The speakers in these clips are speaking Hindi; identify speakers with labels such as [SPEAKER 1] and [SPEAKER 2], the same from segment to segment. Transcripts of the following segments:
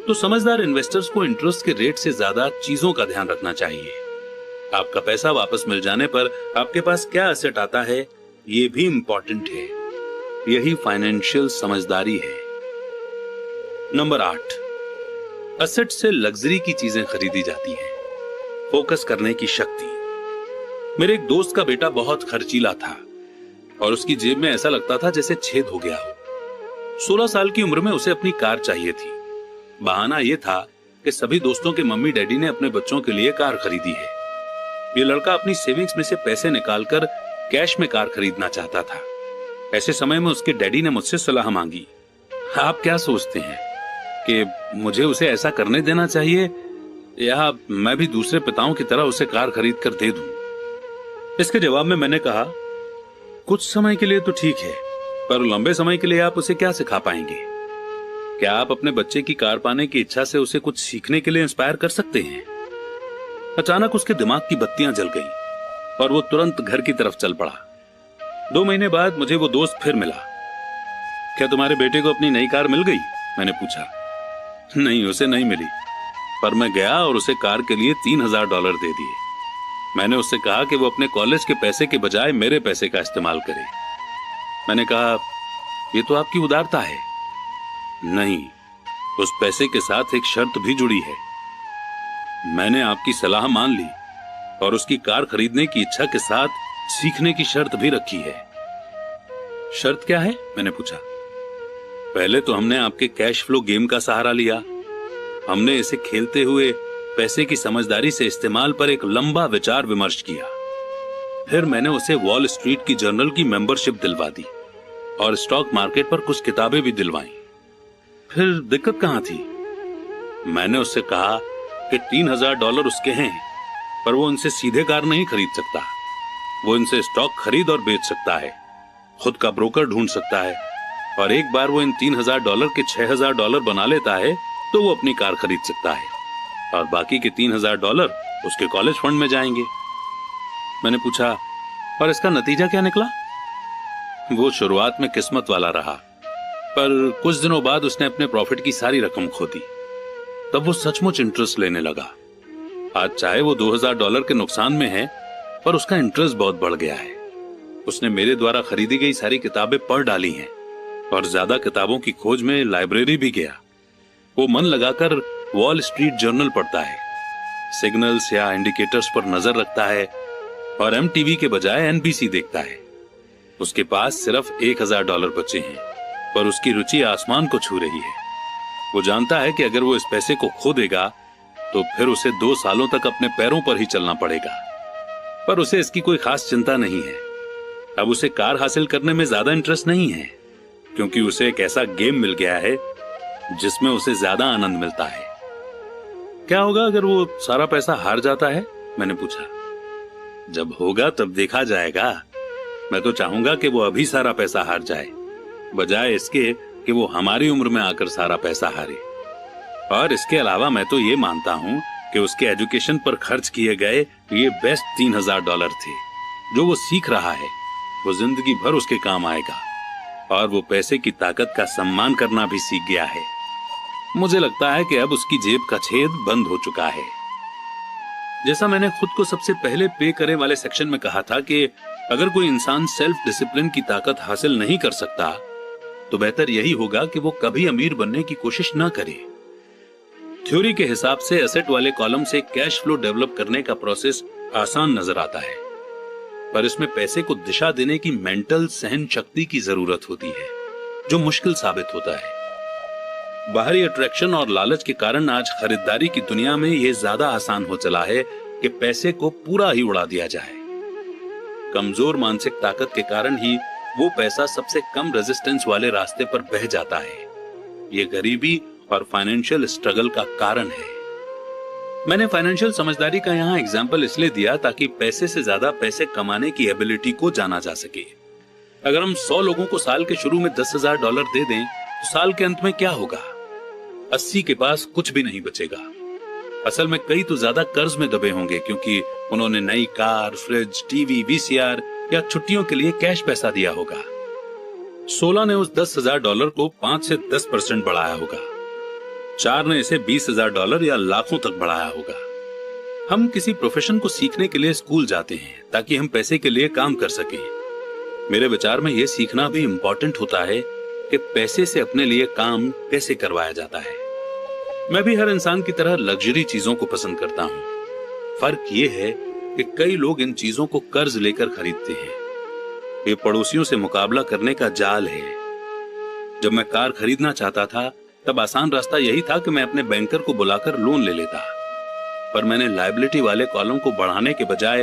[SPEAKER 1] तो समझदार इन्वेस्टर्स को इंटरेस्ट के रेट से ज्यादा चीजों का ध्यान रखना चाहिए। आपका पैसा वापस मिल जाने पर आपके पास क्या एसेट आता है, ये भी इंपॉर्टेंट है। यही फाइनेंशियल समझदारी है। नंबर 8, एसेट से लग्जरी की चीजें खरीदी जाती हैं। फोकस करने की शक्ति। मेरे एक दोस्त का बेटा बहुत खर्चीला था और उसकी जेब में ऐसा लगता था जैसे छेद हो गया हो। 16 साल की उम्र में उसे अपनी कार चाहिए थी। बहाना यह था कि सभी दोस्तों के मम्मी डैडी ने अपने बच्चों के लिए कार खरीदी है। ये लड़का अपनी सेविंग्स में से पैसे निकालकर कैश में कार खरीदना चाहता था। ऐसे समय में उसके डैडी ने मुझसे सलाह मांगी। आप क्या सोचते हैं कि मुझे उसे ऐसा करने देना चाहिए या मैं भी दूसरे पिताओं की तरह उसे कार खरीद कर दे दूं? इसके जवाब में मैंने कहा, कुछ समय के लिए तो ठीक है, पर लंबे समय के लिए आप उसे क्या सिखा पाएंगे? क्या आप अपने बच्चे की कार पाने की इच्छा से उसे कुछ सीखने के लिए इंस्पायर कर सकते हैं? अचानक उसके दिमाग की बत्तियां जल गई और वो तुरंत घर की तरफ चल पड़ा। 2 महीने बाद मुझे वो दोस्त फिर मिला। क्या तुम्हारे बेटे को अपनी नई कार मिल गई? मैंने पूछा। नहीं, उसे नहीं मिली, पर मैं गया और उसे कार के लिए $3000 दे दिए। मैंने उससे कहा कि वो अपने कॉलेज के पैसे के बजाय मेरे पैसे का इस्तेमाल करे। मैंने कहा, ये तो आपकी उदारता है। नहीं, उस पैसे के साथ एक शर्त भी जुड़ी है। मैंने आपकी सलाह मान ली और उसकी कार खरीदने की इच्छा के साथ सीखने की शर्त भी रखी है। शर्त क्या है? मैंने पूछा। पहले तो हमने आपके कैश फ्लो गेम का सहारा लिया। हमने इसे खेलते हुए पैसे की समझदारी से इस्तेमाल पर एक लंबा विचार विमर्श किया। फिर मैंने उसे वॉल स्ट्रीट की जर्नल की मेंबरशिप दिलवा दी और स्टॉक मार्केट पर कुछ किताबें भी दिलवाईं। फिर दिक्कत कहां थी? मैंने उससे कहा कि $3000 उसके हैं, पर वो उनसे सीधे कार नहीं खरीद सकता। वो इनसे स्टॉक खरीद और बेच सकता है, खुद का ब्रोकर ढूंढ सकता है, और एक बार वो इन $3000 के $6000 बना लेता है तो वो अपनी कार खरीद सकता है और बाकी के $3000 उसके कॉलेज फंड में जाएंगे। मैंने पूछा, और इसका नतीजा क्या निकला? वो शुरुआत में किस्मत वाला रहा, पर कुछ दिनों बाद उसने अपने प्रॉफिट की सारी रकम खो दी। तब वो सचमुच इंटरेस्ट लेने लगा। आज चाहे वो $2000 के नुकसान में है, पर उसका इंटरेस्ट बहुत बढ़ गया है। उसने मेरे द्वारा खरीदी गई सारी किताबें पढ़ डाली हैं और ज्यादा किताबों की खोज में लाइब्रेरी भी गया। वो मन लगाकर वॉल स्ट्रीट जर्नल पढ़ता है, सिग्नल्स या इंडिकेटर्स पर नजर रखता है और MTV के बजाय NBC देखता है। उसके पास सिर्फ $1000 बचे हैं, पर उसकी रुचि आसमान को छू रही है। वो जानता है कि अगर वो इस पैसे को खो देगा तो फिर उसे 2 सालों तक अपने पैरों पर ही चलना पड़ेगा। पर उसे इसकी कोई खास चिंता नहीं है। अब उसे कार हासिल करने में ज्यादा इंटरेस्ट नहीं है, क्योंकि उसे एक ऐसा गेम मिल गया है जिसमें उसे ज्यादा आनंद मिलता है। क्या होगा अगर वो सारा पैसा हार जाता है? मैंने पूछा। जब होगा तब देखा जाएगा। मैं तो चाहूंगा कि वो अभी सारा पैसा हार जाए, बजाय इसके कि वो हमारी उम्र में आकर सारा पैसा हारे। और इसके अलावा मैं तो ये मानता हूं कि उसके एजुकेशन पर खर्च किए गए ये बेस्ट $3000 थे। जो वो सीख रहा है वो जिंदगी भर उसके काम आएगा, और वो पैसे की ताकत का सम्मान करना भी सीख गया है। मुझे लगता है कि अब उसकी जेब का छेद बंद हो चुका है। जैसा मैंने खुद को सबसे पहले पे करे वाले सेक्शन में कहा था कि अगर कोई इंसान सेल्फ डिसिप्लिन की ताकत हासिल नहीं कर सकता तो बेहतर यही होगा कि वो कभी अमीर बनने की कोशिश ना करे। थ्योरी के हिसाब से एसेट वाले कॉलम से कैश फ्लो डेवलप करने का प्रोसेस आसान नजर आता है, पर इसमें पैसे को दिशा देने की मेंटल सहन शक्ति की जरूरत होती है, जो मुश्किल साबित होता है। बाहरी अट्रैक्शन और लालच के कारण आज खरीदारी की दुनिया में यह ज्यादा आसान हो चला है कि पैसे को पूरा ही उड़ा दिया जाए। कमजोर मानसिक ताकत के कारण ही वो पैसा सबसे कम रेजिस्टेंस वाले रास्ते पर बह जाता है। ये गरीबी और फाइनेंशियल स्ट्रगल का कारण है। मैंने फाइनेंशियल समझदारी का यहाँ एग्जाम्पल इसलिए दिया ताकि पैसे से ज्यादा पैसे कमाने की एबिलिटी को जाना जा सके। अगर हम 100 लोगों को साल के शुरू में $10,000 दे दें तो साल के अंत में क्या होगा? 80 के पास कुछ भी नहीं बचेगा। असल में कई तो ज्यादा कर्ज में दबे होंगे, क्योंकि उन्होंने नई कार, फ्रिज, टीवी, VCR या छुट्टियों के लिए कैश पैसा दिया होगा। 16 ने उस $10,000 को 5 से 10% बढ़ाया होगा। 4 ने इसे $20,000 या लाखों तक बढ़ाया होगा। हम किसी प्रोफेशन को सीखने के लिए स्कूल जाते हैं ताकि हम पैसे के लिए काम कर सकें। मेरे विचार में यह सीखना भी इंपॉर्टेंट होता है कि पैसे से अपने लिए काम कैसे करवाया जाता है। मैं भी हर इंसान की तरह लग्जरी चीजों को पसंद करता हूं। फर्क यह है कि कई लोग इन चीजों को कर्ज लेकर खरीदते हैं। ये पड़ोसियों से मुकाबला करने का जाल है। जब मैं कार खरीदना चाहता था तब आसान रास्ता यही था कि मैं अपने बैंकर को बुलाकर लोन ले लेता, पर मैंने लायबिलिटी वाले कॉलम को बढ़ाने के बजाय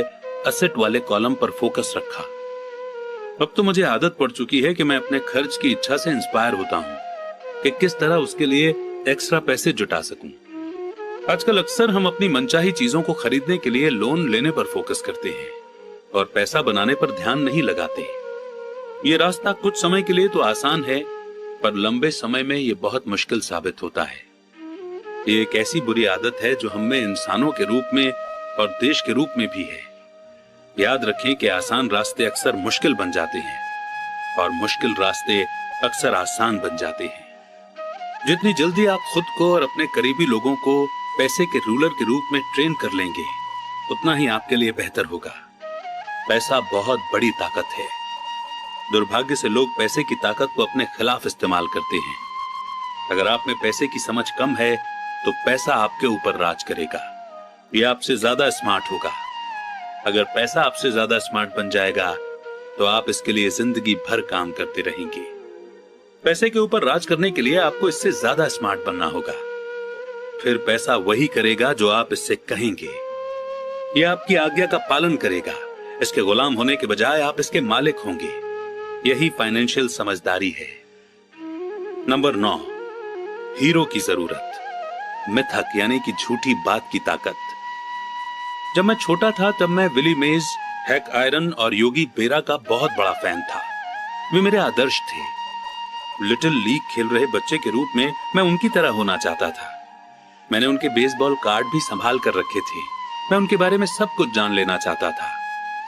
[SPEAKER 1] एसेट वाले कॉलम पर फोकस रखा। अब तो मुझे आदत पड़ चुकी है कि मैं अपने खर्च की इच्छा से इंस्पायर होता हूं कि किस तरह उसके लिए एक्स्ट्रा पैसे जुटा सकूं। आजकल अक्सर हम अपनी मनचाही चीजों को खरीदने के लिए लोन लेने पर फोकस करते हैं और पैसा बनाने पर ध्यान नहीं लगाते। ये रास्ता कुछ समय के लिए तो आसान है, पर लंबे समय में ये बहुत मुश्किल साबित होता है। ये एक ऐसी बुरी आदत है जो हमें इंसानों के रूप में और देश के रूप में भी है। याद रखें कि आसान रास्ते अक्सर मुश्किल बन जाते हैं और मुश्किल रास्ते अक्सर आसान बन जाते हैं। जितनी जल्दी आप खुद को और अपने करीबी लोगों को पैसे के रूलर के रूप में ट्रेन कर लेंगे, उतना ही आपके लिए बेहतर होगा। पैसा बहुत बड़ी ताकत है। दुर्भाग्य से लोग पैसे की ताकत को अपने खिलाफ इस्तेमाल करते हैं। अगर आप में पैसे की समझ कम है तो पैसा आपके ऊपर राज करेगा। यह आपसे ज्यादा स्मार्ट होगा। अगर पैसा आपसे ज्यादा स्मार्ट बन जाएगा तो आप इसके लिए जिंदगी भर काम करते रहेंगे। पैसे के ऊपर राज करने के लिए आपको इससे ज्यादा स्मार्ट बनना होगा। फिर पैसा वही करेगा जो आप इससे कहेंगे। यह आपकी आज्ञा का पालन करेगा। इसके गुलाम होने के बजाय आप इसके मालिक होंगे। यही फाइनेंशियल समझदारी है। नंबर 9, हीरो की जरूरत। मिथक यानी कि झूठी बात की ताकत। जब मैं छोटा था तब मैं विली मेज, हैक आयरन और योगी बेरा का बहुत बड़ा फैन था। वे मेरे आदर्श थे। लिटिल लीग खेल रहे बच्चे के रूप में मैं उनकी तरह होना चाहता था। मैंने उनके बेसबॉल कार्ड भी संभाल कर रखे थे। मैं उनके बारे में सब कुछ जान लेना चाहता था।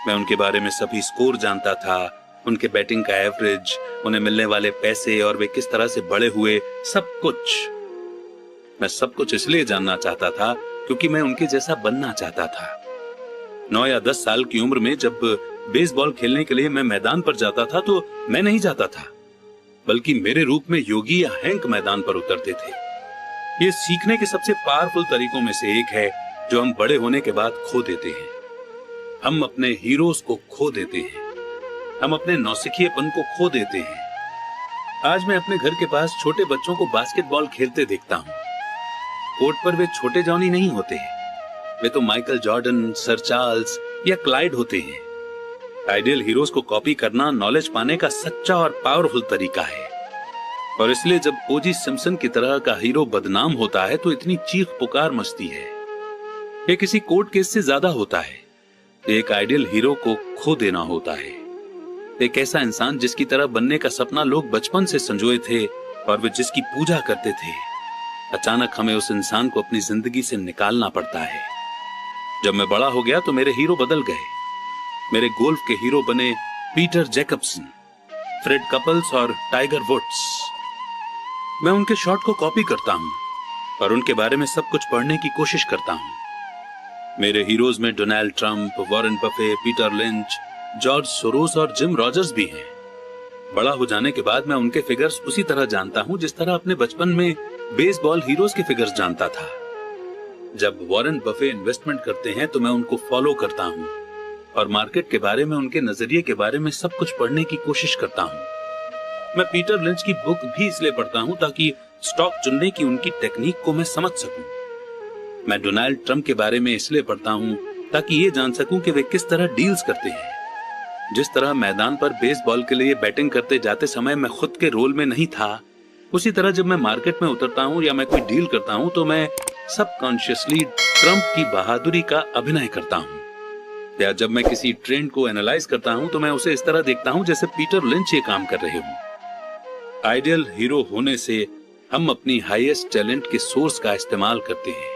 [SPEAKER 1] मैं उनके बारे में सभी स्कोर जानता था, उनके बैटिंग का एवरेज, उन्हें मिलने वाले पैसे और वे किस तरह से बड़े हुए, सब कुछ। मैं सब कुछ इसलिए जानना चाहता था क्योंकि मैं उनके जैसा बनना चाहता था। 9 या 10 साल की उम्र में जब बेसबॉल खेलने के लिए मैं मैदान पर जाता था तो मैं नहीं जाता था, बल्कि मेरे रूप में योगी या हैंक मैदान पर उतरते थे। ये सीखने के सबसे पावरफुल तरीकों में से एक है जो हम बड़े होने के बाद खो देते हैं। हम अपने हीरोज को खो देते हैं। हम अपने नौसिखिएपन को खो देते हैं। आज मैं अपने घर के पास छोटे बच्चों को बास्केटबॉल खेलते देखता हूं। कोर्ट पर वे छोटे जॉनी नहीं होते हैं। वे तो माइकल जॉर्डन, सर चार्ल्स या क्लाइड होते हैं। आइडियल हीरोज को कॉपी करना नॉलेज पाने का सच्चा और पावरफुल तरीका है। और इसलिए जब ओजी सिम्पसन की तरह का हीरो बदनाम होता है तो इतनी चीख पुकार मचती है। यह किसी कोर्ट केस से ज्यादा होता है। एक आइडियल हीरो को खो देना होता है। एक ऐसा इंसान जिसकी तरह बनने का सपना लोग बचपन से संजोए थे और वे जिसकी पूजा करते थे। अचानक हमें उस इंसान को अपनी जिंदगी से निकालना पड़ता है। जब मैं बड़ा हो गया तो मेरे हीरो बदल गए। मेरे गोल्फ के हीरो बने पीटर जैकबसन, फ्रेड कपल्स और टाइगर वुड्स। मैं उनके शॉट को कॉपी करता हूं और उनके बारे में सब कुछ पढ़ने की कोशिश करता हूं। मेरे हीरोज में Donald Trump, Warren Buffett, Peter lynch, George Soros और जिम रॉजर्स भी हैं। बड़ा हो जाने के बाद मैं उनके फिगर्स उसी तरह जानता हूं जिस तरह अपने बचपन में बेसबॉल हीरोज के फिगर्स जानता था। जब वॉरेन बफे इन्वेस्टमेंट करते हैं तो मैं उनको फॉलो करता हूं और मार्केट के बारे में, उनके नजरिए के बारे में सब कुछ पढ़ने की कोशिश करता हूं। मैं पीटर लिंच की बुक भी इसलिए पढ़ता हूं ताकि स्टॉक चुनने की उनकी टेक्निक को मैं समझ सकूं। मैं डोनाल्ड ट्रंप के बारे में इसलिए पढ़ता हूं ताकि ये जान सकूं कि वे किस तरह डील्स करते हैं। जिस तरह मैदान पर बेसबॉल के लिए बैटिंग करते जाते समय मैं खुद के रोल में नहीं था, उसी तरह जब मैं मार्केट में उतरता हूं या मैं कोई डील करता हूं तो मैं सबकॉन्शियसली ट्रंप की बहादुरी का अभिनय करता हूं। या जब मैं किसी ट्रेंड को एनालाइज करता हूं तो मैं उसे इस तरह देखता हूं जैसे पीटर लिंच ये काम कर रहे हों। आइडियल हीरो होने से हम अपनी हाईएस्ट टैलेंट के सोर्स का इस्तेमाल करते हैं,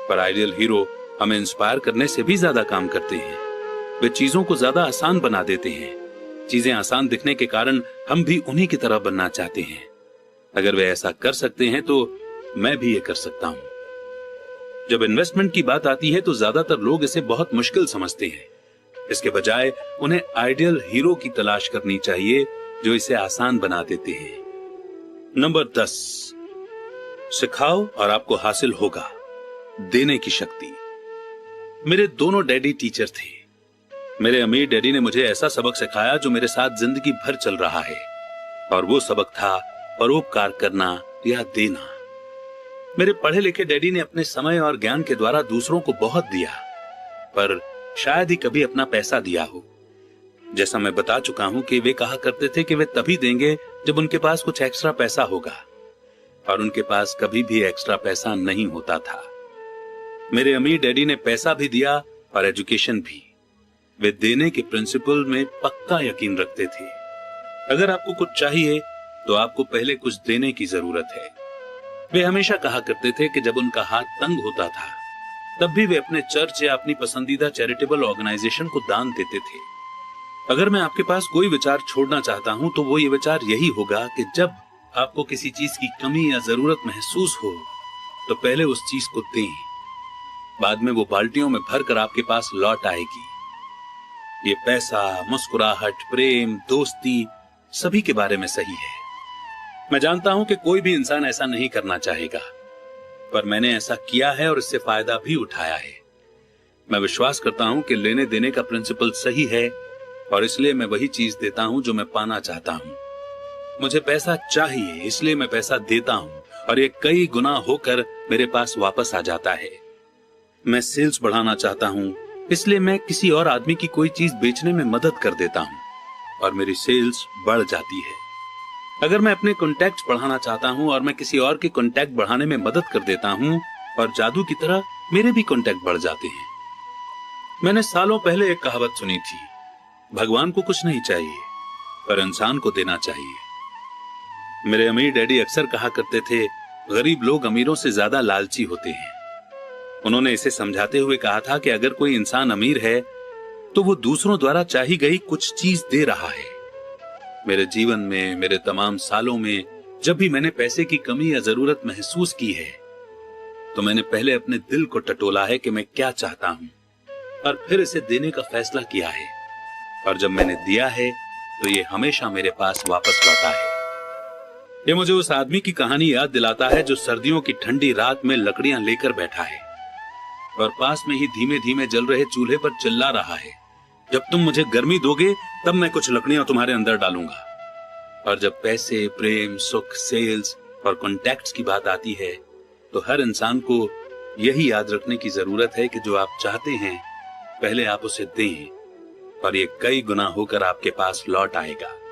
[SPEAKER 1] पर आइडियल हीरो हमें इंस्पायर करने से भी ज्यादा काम करते हैं। वे चीजों को ज्यादा आसान बना देते हैं। चीजें आसान दिखने के कारण हम भी उन्हीं की तरह बनना चाहते हैं। अगर वे ऐसा कर सकते हैं तो मैं भी ये कर सकता हूं। जब इन्वेस्टमेंट की बात आती है तो ज्यादातर लोग इसे बहुत मुश्किल समझते हैं। इसके बजाय उन्हें आइडियल हीरो की तलाश करनी चाहिए जो इसे आसान बना देते हैं। नंबर 10, सिखाओ और आपको हासिल होगा देने की शक्ति। मेरे दोनों डैडी टीचर थे। मेरे अमीर डैडी ने मुझे ऐसा सबक सिखाया जो मेरे साथ जिंदगी भर चल रहा है, और वो सबक था परोपकार करना या देना। मेरे पढ़े लिखे डैडी ने अपने समय और ज्ञान के द्वारा दूसरों को बहुत दिया, पर शायद ही कभी अपना पैसा दिया हो। जैसा मैं बता चुका हूं कि वे कहा करते थे कि वे तभी देंगे जब उनके पास कुछ एक्स्ट्रा पैसा होगा, और उनके पास कभी भी एक्स्ट्रा पैसा नहीं होता था। मेरे अमीर डैडी ने पैसा भी दिया और एजुकेशन भी। वे देने के प्रिंसिपल में पक्का यकीन रखते थे। अगर आपको कुछ चाहिए तो आपको पहले कुछ देने की जरूरत है। वे हमेशा कहा करते थे कि जब उनका हाथ तंग होता था तब भी वे अपने चर्च या अपनी पसंदीदा चैरिटेबल ऑर्गेनाइजेशन को दान देते थे। अगर मैं आपके पास कोई विचार छोड़ना चाहता हूं तो वो ये विचार यही होगा कि जब आपको किसी चीज की कमी या जरूरत महसूस हो तो पहले उस चीज को दें, बाद में वो बाल्टियों में भरकर आपके पास लौट आएगी। ये पैसा, मुस्कुराहट, प्रेम, दोस्ती सभी के बारे में सही है। मैं जानता हूं कि कोई भी इंसान ऐसा नहीं करना चाहेगा, पर मैंने ऐसा किया है और इससे फायदा भी उठाया है। मैं विश्वास करता हूं कि लेने देने का प्रिंसिपल सही है, और इसलिए मैं वही चीज देता हूं जो मैं पाना चाहता हूं। मुझे पैसा चाहिए, इसलिए मैं पैसा देता हूं, और ये कई गुना होकर मेरे पास वापस आ जाता है। मैं सेल्स बढ़ाना चाहता हूं, इसलिए मैं किसी और आदमी की कोई चीज बेचने में मदद कर देता हूं, और मेरी सेल्स बढ़ जाती है। अगर मैं अपने कॉन्टैक्ट बढ़ाना चाहता हूं और मैं किसी और के कॉन्टैक्ट बढ़ाने में मदद कर देता हूं, और जादू की तरह मेरे भी कॉन्टैक्ट बढ़ जाते हैं। मैंने सालों पहले एक कहावत सुनी थी, भगवान को कुछ नहीं चाहिए पर इंसान को देना चाहिए। मेरे अमीर डैडी अक्सर कहा करते थे, गरीब लोग अमीरों से ज्यादा लालची होते हैं। उन्होंने इसे समझाते हुए कहा था कि अगर कोई इंसान अमीर है तो वो दूसरों द्वारा चाही गई कुछ चीज दे रहा है। मेरे जीवन में, मेरे तमाम सालों में जब भी मैंने पैसे की कमी या जरूरत महसूस की है तो मैंने पहले अपने दिल को टटोला है कि मैं क्या चाहता हूं, और फिर इसे देने का फैसला किया है। और जब मैंने दिया है तो ये हमेशा मेरे पास वापस लौटा है। ये मुझे उस आदमी की कहानी याद दिलाता है जो सर्दियों की ठंडी रात में लकड़ियां लेकर बैठा है और पास में ही धीमे धीमे जल रहे चूल्हे पर चिल्ला रहा है, जब तुम मुझे गर्मी दोगे तब मैं कुछ लकड़ियां तुम्हारे अंदर डालूंगा। और जब पैसे, प्रेम, सुख, सेल्स और कॉन्टैक्ट्स की बात आती है तो हर इंसान को यही याद रखने की जरूरत है कि जो आप चाहते हैं पहले आप उसे दें, और ये कई गुना होकर आपके पास लौट आएगा।